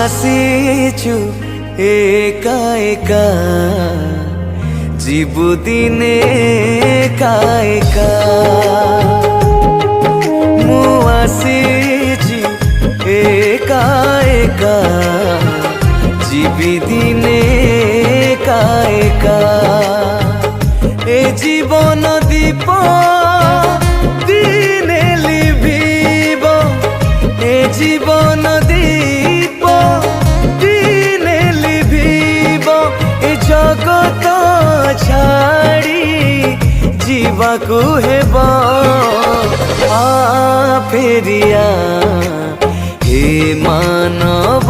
আসিছু একা একা জীবু দিনে একা একা মু আসিছি একা একা জীবি দিনে একা একা এ জীবন দীপ দিনে লিভিব এ জীবন দীপ দিনে লিভিব এ জগত ছাড়ি जीवाकू हेब आ फेरिया हे मानव